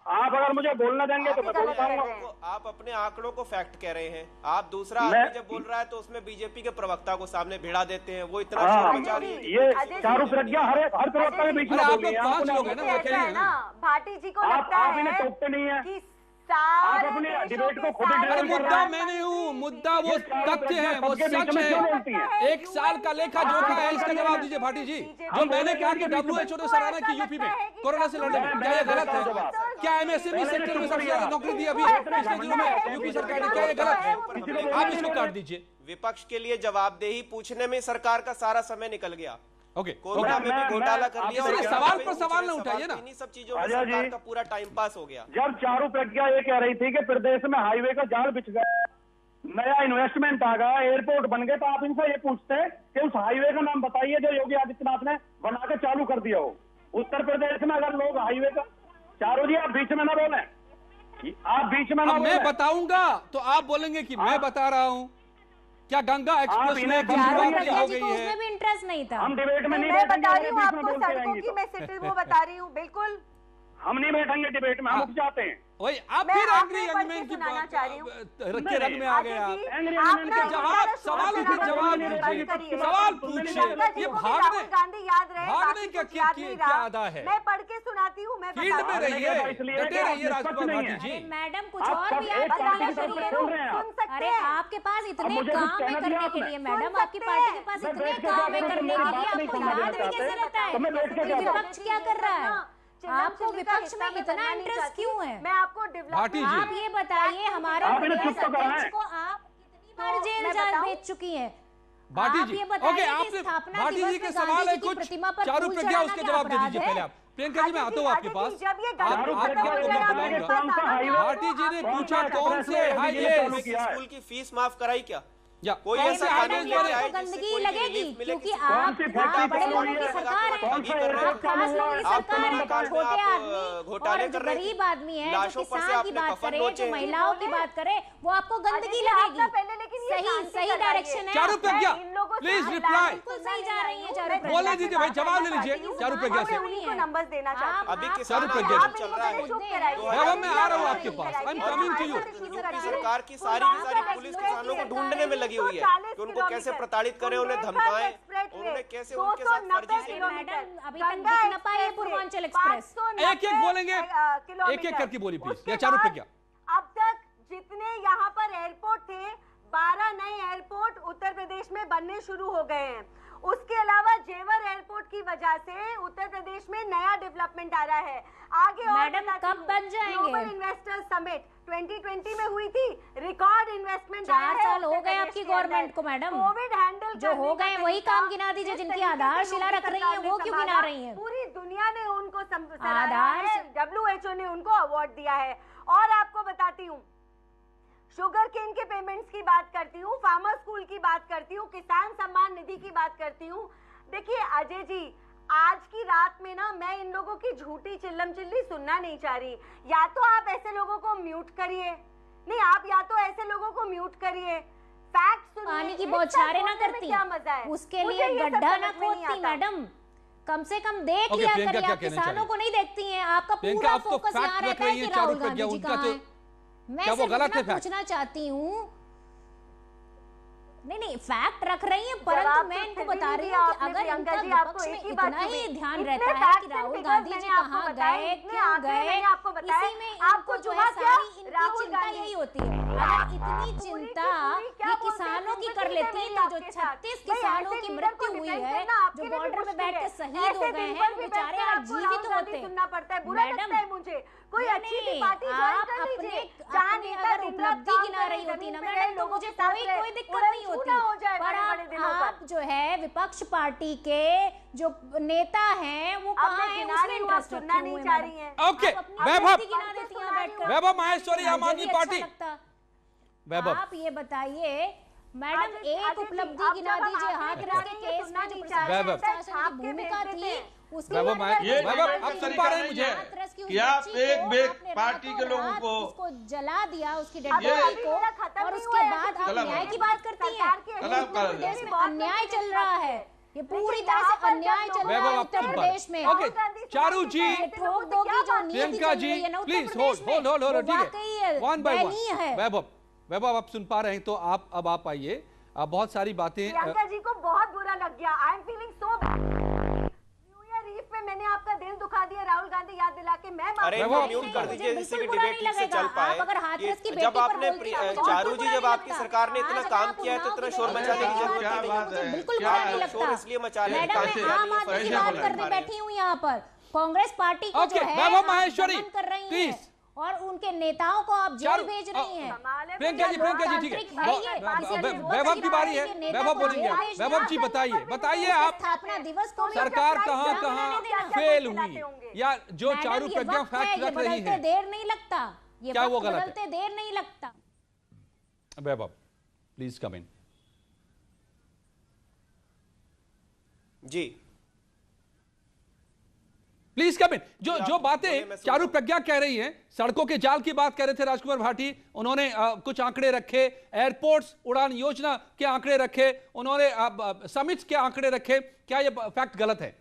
आप अगर मुझे बोलना देंगे तो मैं बोल पाऊंगा। आप अपने आंकड़ों को फैक्ट कह रहे हैं, आप दूसरा आदमी जब बोल रहा है तो उसमें बीजेपी के प्रवक्ता को सामने भिड़ा देते हैं, वो इतना शोर मचा रही है। ये चारू प्रज्ञा हर प्रवक्ता के बीच में बोल रही है। 5 लोग हैं ना, भाटी जी को लगता है आप इन्हें टोकते नहीं है, आप अपने डिबेट को खुद मुद्दा मैं नहीं हूँ, मुद्दा वो तथ्य है, वो सच है। 1 साल का लेखा जोखा है, इसका जवाब दीजिए भाटी जी। जो मैंने कहा कि WHO ने सराहना की यूपी में कोरोना से लड़ने में, क्या ये गलत है? क्या एमएसएमई सेक्टर में सबसे ज्यादा नौकरी दी अभी पिछले दिनों में यूपी सरकार ने, क्या ये गलत है? आप इसको काट दीजिए। विपक्ष के लिए जवाबदेही पूछने में सरकार का सारा समय निकल गया। ओके, कोरोना में भी घोटाला कर लिया, सवाल पर सवाल न उठाइए ना। इन्हीं सब चीजों में सरकार का पूरा टाइम पास हो गया। जब चारू प्रज्ञा ये कह रही थी कि प्रदेश में हाईवे का जाल बिछ गया, नया इन्वेस्टमेंट आ गया, एयरपोर्ट बन गए, तो आप इनसे ये पूछते कि उस हाईवे का नाम बताइए जो योगी आदित्यनाथ ने बना के चालू कर दिया हो। उत्तर प्रदेश में अगर लोग हाईवे का, चारू जी आप बीच में ना बोले, आप बीच में ना बोले। मैं बताऊंगा तो आप बोलेंगे कि मैं बता रहा हूँ। क्या गंगा एक्सप्रेस में हो गई है? उसमें भी इंटरेस्ट नहीं था। हम डिबेट में नहीं मैं बता रही हूँ आपको, सड़कों की मैं सिटी वो बता रही हूँ, बिल्कुल हम नहीं बैठेंगे डिबेट में, हम उठ जाते हैं। वही आप फिर एंग्री यंगमैन की रखे रंग में आ गए आप। जवाब सवाल के जवाब दीजिए, सवाल पूछिए। ये भागने का क्या अदा है? मैं पढ़ के सुनाती हूँ, मैं फील्ड में रहिए, डटे रहिए राजकुमार भाटी जी। मैडम कुछ और भी आप बताना करिए, सुन सकते हैं। अरे आपके पास इतने काम है करने के लिए मैडम, आपकी पार्टी के पास इतने काम है करने के लिए, आपको याद भी कैसे रहता है विपक्ष क्या कर रहा है? आपको विपक्ष में इतना इंटरेस्ट क्यों है? मैं आपको आप ये बताइए, हमारे प्रदेश अध्यक्ष को आप कितनी बार जेल भेज चुकी है? भाटी जी, ओके, आपने भाटी जी के सवाल है कुछ, चारू प्रज्ञा उसके जवाब दे दीजिए पहले आप। प्रियंका जी मैं आता हूँ आपके पास, भाटी जी ने पूछा कौन से हाईवे स्कूल की फीस माफ कराई क्या? या कोई ऐसा कानून लेके आए गंदगी लगेगी क्योंकि आप बड़े लोगों की सरकार है, आप खास लोगों की सरकार है, छोटे आदमी और गरीब आदमी है, जो किसान की बात करे, जो महिलाओं की बात करे, वो आपको गंदगी लगेगी। सही डायरेक्शन है। चारू प्रज्ञा प्लीज रिप्लाई। बिल्कुल सही जा रही है चारू प्रज्ञा। बोले दीजिए भाई, जवाब ले लीजिए चारू प्रज्ञा से। नंबर देना चाहती अभी चारू प्रज्ञा चल रहा है, मैं आ रहा हूँ आपके पास, I am coming to you. UP सरकार की सारी पुलिस किसानों को ढूंढने में लगी हुई है कि उनको कैसे प्रताड़ित करें, उन्हें धमकाएं, उन्होंने कैसे उनके साथ फर्जी से। अभी तक दिख न पाई है पूर्वांचल एक्सप्रेस। एक एक बोलेंगे, एक एक करके बोली प्लीज। या चारू प्रज्ञा अब तक जितने थे 12 नए एयरपोर्ट उत्तर प्रदेश में बनने शुरू हो गए हैं। उसके अलावा जेवर एयरपोर्ट की वजह से उत्तर प्रदेश में नया डेवलपमेंट आ रहा है। आगे मैडम कब बन जाएंगे? ग्लोबल इन्वेस्टर्स समिट 2020 में हुई थी, रिकॉर्ड इन्वेस्टमेंट 4 साल हो गए आपकी गवर्नमेंट को मैडम। कोविड हैंडल जो हो गए वही काम गिना दीजिए, जिनकी आधारशिला रख रही है वो क्यों गिना रही है? पूरी दुनिया ने उनको सराहा है, WHO ने उनको अवार्ड दिया है। और आपको बताती हूँ, शुगर केन के पेमेंट्स की बात करती हूँ, फार्मर स्कूल की बात करती हूँ, किसान सम्मान निधि की बात करती हूँ। देखिए अजय जी, आज की रात में ना मैं इन लोगों की झूठी चिल्लम चिल्ली सुनना नहीं चाह रही। या तो आप ऐसे लोगों को म्यूट करिए, नहीं आप या तो ऐसे लोगों को म्यूट करिए, फैक्ट सुनिए। पानी की बौछारें ना करती, क्या मजा है उसके लिए गड्ढा ना खोदती मैडम। कम से कम देख लिया करिए, आप किसानों को नहीं देखती हैं। आपका पूरा फोकस यहाँ रहता है कि राहुल गांधी जी कहाँ हैं। मैं सिर्फ इतना पूछना चाहती हूँ, नहीं फैक्ट रख रही है, परंतु मैं इनको बता रही हूँ कि अगर इनका विपक्ष में इतना ही ध्यान रहता है कि राहुल गांधी जी कहाँ गए, क्यों गए, इसी में इनको जो है सारी इनकी चिंता यही होती है। अगर इतनी चिंता ये किसानों की कर लेती है तो जो 36 किसानों की मृत्यु हुई है, जो बॉर्डर पे बैठ के शहीद हो गए हैं, बेचारे आज जीवित होते। मैडम मुझे कोई अच्छी पार्टी आप अपने अगर उपलब्धि गिना रही होती ना मैडम तो मुझे कोई दिक्कत नहीं होती, पर आप जो है विपक्ष पार्टी के जो नेता हैं वो कहाँ हैं, उसमें इंटरेस्ट रखी हुई है। ओके वैभव माहेश्वरी, आम आदमी पार्टी। वैभव आप ये बताइए मैडम, एक उपलब्धि गिना दीजिए। हाथरस के केस में जो प्रशासन की भूमिका थी उसके आप सुन पा रहे हैं मुझे कि आप एक पार्टी के लोगों को उसको जला दिया, उसकी डेड बॉडी को, और उसके बाद आप न्याय की बात करती हैं। उत्तर प्रदेश में अन्याय चल रहा है, ये पूरी तरह से अन्याय चल रहा है उत्तर प्रदेश में। ओके चारू जी, ठोक दोगी जो नीति चल रही है ना उत्तर प्रदेश में, ठीक है, वन बाय वन। वैभव आप सुन पा रहे हैं तो अब आप आइए। बहुत सारी बातें प्रियंका जी को बहुत बुरा लग गया। I am feeling so new year eve पे मैंने आपका दिल दुखा दिया, राहुल गांधी याद दिला के। मैं अरे म्यूट कर दीजिए जिससे कि डिबेट ठीक से चल पाए। जब आपने चारू जी, जब आपकी सरकार ने इतना काम किया है तो इतना शोर मचाने की जरूरत नहीं। बिल्कुल बुरा नहीं लगता। शोर इसलिए मचा रहे हैं आम आदमी की बात करने बैठी हूँ यहाँ पर, कांग्रेस पार्टी को जो है वैभव माहेश्वरी कर रही है और उनके नेताओं को आप जेल भेज रही हैं। प्रियंका जी ठीक है, वैभव की बारी है, वैभव बोलेंगे। वैभव जी बताइए आप स्थापना दिवस को सरकार कहाँ फेल हुई, या जो चारू प्रज्ञा फैक्ट रख रही है देर नहीं लगता, ये क्या वो गलत है? देर नहीं लगता। Vaibhav please come in. जी प्लीज कम इन। जो बातें चारू प्रज्ञा कह रही हैं, सड़कों के जाल की बात कर रहे थे राजकुमार भाटी, उन्होंने कुछ आंकड़े रखे, एयरपोर्ट्स उड़ान योजना के आंकड़े रखे, उन्होंने समिट्स के आंकड़े रखे, क्या ये फैक्ट गलत है?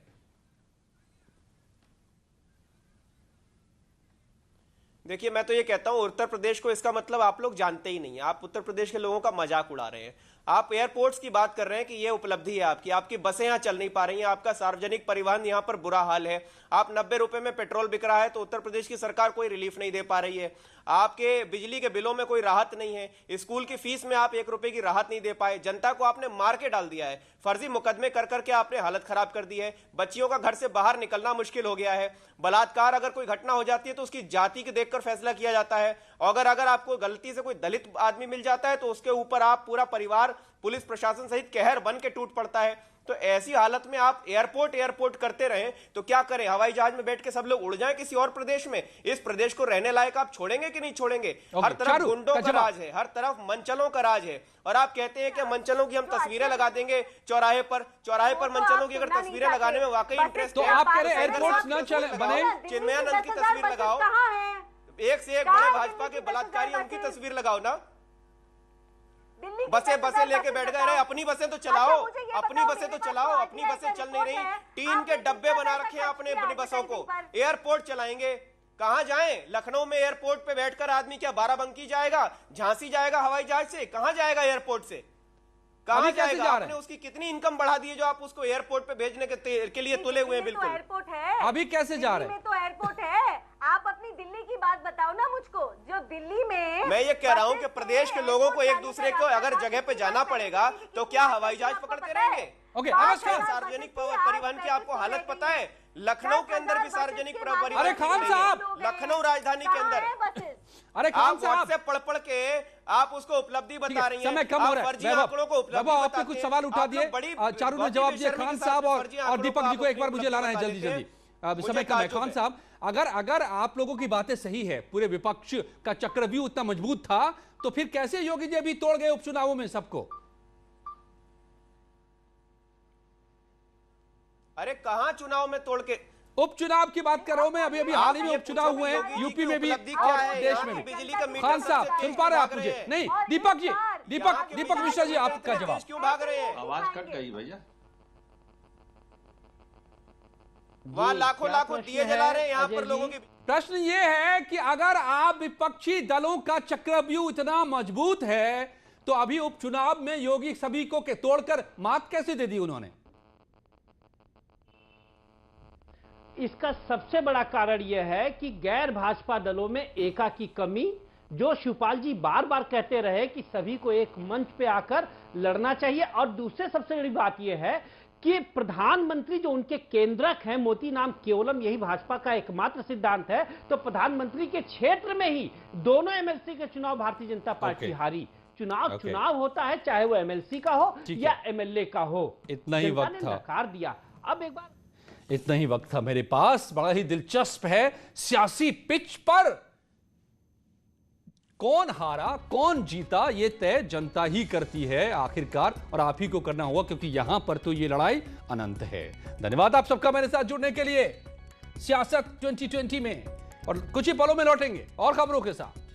देखिए मैं तो ये कहता हूं, उत्तर प्रदेश को इसका मतलब आप लोग जानते ही नहीं है। आप उत्तर प्रदेश के लोगों का मजाक उड़ा रहे हैं। आप एयरपोर्ट्स की बात कर रहे हैं कि ये उपलब्धि है आपकी बसें यहाँ चल नहीं पा रही हैं, आपका सार्वजनिक परिवहन यहाँ पर बुरा हाल है। आप 90 रुपए में पेट्रोल बिक रहा है तो उत्तर प्रदेश की सरकार कोई रिलीफ नहीं दे पा रही है। आपके बिजली के बिलों में कोई राहत नहीं है, स्कूल की फीस में आप 1 रुपए की राहत नहीं दे पाए। जनता को आपने मार के डाल दिया है, फर्जी मुकदमे कर करके आपने हालत खराब कर दी है। बच्चियों का घर से बाहर निकलना मुश्किल हो गया है। बलात्कार अगर कोई घटना हो जाती है तो उसकी जाति को देखकर फैसला किया जाता है। अगर आपको गलती से कोई दलित आदमी मिल जाता है तो उसके ऊपर आप पूरा परिवार, पुलिस प्रशासन सहित कहर बन के टूट पड़ता है। तो ऐसी हालत में आप एयरपोर्ट करते रहे तो क्या करें? हवाई जहाज में बैठ के सब लोग उड़ जाएं किसी और प्रदेश में? इस प्रदेश को रहने लायक आप छोड़ेंगे कि नहीं छोड़ेंगे? हर तरफ गुंडों का राज है, हर तरफ मंचलों का राज है। और आप कहते हैं कि मंचलों की हम तस्वीरें लगा देंगे चौराहे पर मंचलों की अगर तस्वीरें लगाने में वाकई इंटरेस्ट तो आप कह रहे हैं एयरपोर्ट्स न चले बने, चिन्मयानंद की तस्वीर लगाओ, एक से एक बड़े भाजपा के बलात्कारी उनकी तस्वीर लगाओ ना। बसें लेके बैठ गए। अरे अपनी बसें तो चलाओ, अपनी बसें चल नहीं रही। टीन के डब्बे बना रखे हैं अपने अपनी बसों को। एयरपोर्ट चलाएंगे, कहां जाएं? लखनऊ में एयरपोर्ट पे बैठकर आदमी क्या बाराबंकी जाएगा, झांसी जाएगा हवाई जहाज से? कहां जाएगा एयरपोर्ट से? कहां जाएगा? आपने उसकी कितनी इनकम बढ़ा दी है जो आप उसको एयरपोर्ट पे भेजने के लिए तुले हुए हैं। बिल्कुल एयरपोर्ट है, अभी कैसे जा रहे हैं? तो एयरपोर्ट है। आप अपनी दिल्ली की बात बताओ ना मुझको। मुझको जो दिल्ली में मैं ये कह रहा हूँ कि प्रदेश के लोगों को एक दूसरे को अगर जगह पे जाना पड़ेगा तो क्या हवाई जहाज पकड़ते रहेंगे? ओके, सार्वजनिक परिवहन की आपको हालत पता है? लखनऊ के अंदर भी सार्वजनिक परिवहन, अरे खान साहब, लखनऊ राजधानी के अंदर, अरे खान साहब, व्हाट्सएप पढ़ के आप उसको उपलब्धि बता रही हैं। समय कम हो रहा है। वैभव, आपने कुछ सवाल उठा दिए, चारों ने जवाब दिया। खान साहब और दीपक जी को एक बार मुझे लाना है जल्दी जल्दी, समय कम है। खान साहब, अगर आप लोगों की बातें सही है, पूरे विपक्ष का चक्रव्यूह उतना मजबूत था, तो फिर कैसे योगी जी अभी तोड़ गए उपचुनावों में सबको? अरे कहां चुनाव में तोड़ के? उपचुनाव की बात कर रहा हूं मैं। अभी हाल ही में उपचुनाव हुए हैं यूपी में भी और देश में भी। खान साहब, सुन पा रहे हैं आप मुझे? नहीं, दीपक जी, दीपक मिश्रा जी, आपका जवाब। क्यों भाग रहे हैं? आवाज कट गई भैया। वहां लाखों दिए जला रहे हैं, यहाँ पर लोगों की। प्रश्न ये है कि अगर आप विपक्षी दलों का चक्रव्यूह इतना मजबूत है, तो अभी उपचुनाव में योगी सभी को तोड़कर मात कैसे दे दी उन्होंने? इसका सबसे बड़ा कारण यह है कि गैर भाजपा दलों में एका की कमी, जो शिवपाल जी बार बार कहते रहे कि सभी को एक मंच पे आकर लड़ना चाहिए। और दूसरे सबसे बड़ी बात यह है कि प्रधानमंत्री जो उनके केंद्रक हैं, मोती नाम केवलम, यही भाजपा का एकमात्र सिद्धांत है। तो प्रधानमंत्री के क्षेत्र में ही दोनों एमएलसी के चुनाव भारतीय जनता पार्टी हारी। चुनाव होता है, चाहे वो एमएलसी का हो या एमएलए का हो। इतना ही वक्त था, नकार दिया। अब एक बार इतना ही वक्त था मेरे पास। बड़ा ही दिलचस्प है, सियासी पिच पर कौन हारा कौन जीता ये तय जनता ही करती है आखिरकार, और आप ही को करना होगा, क्योंकि यहां पर तो ये लड़ाई अनंत है। धन्यवाद आप सबका मेरे साथ जुड़ने के लिए सियासत 2020 में, और कुछ ही पलों में लौटेंगे और खबरों के साथ।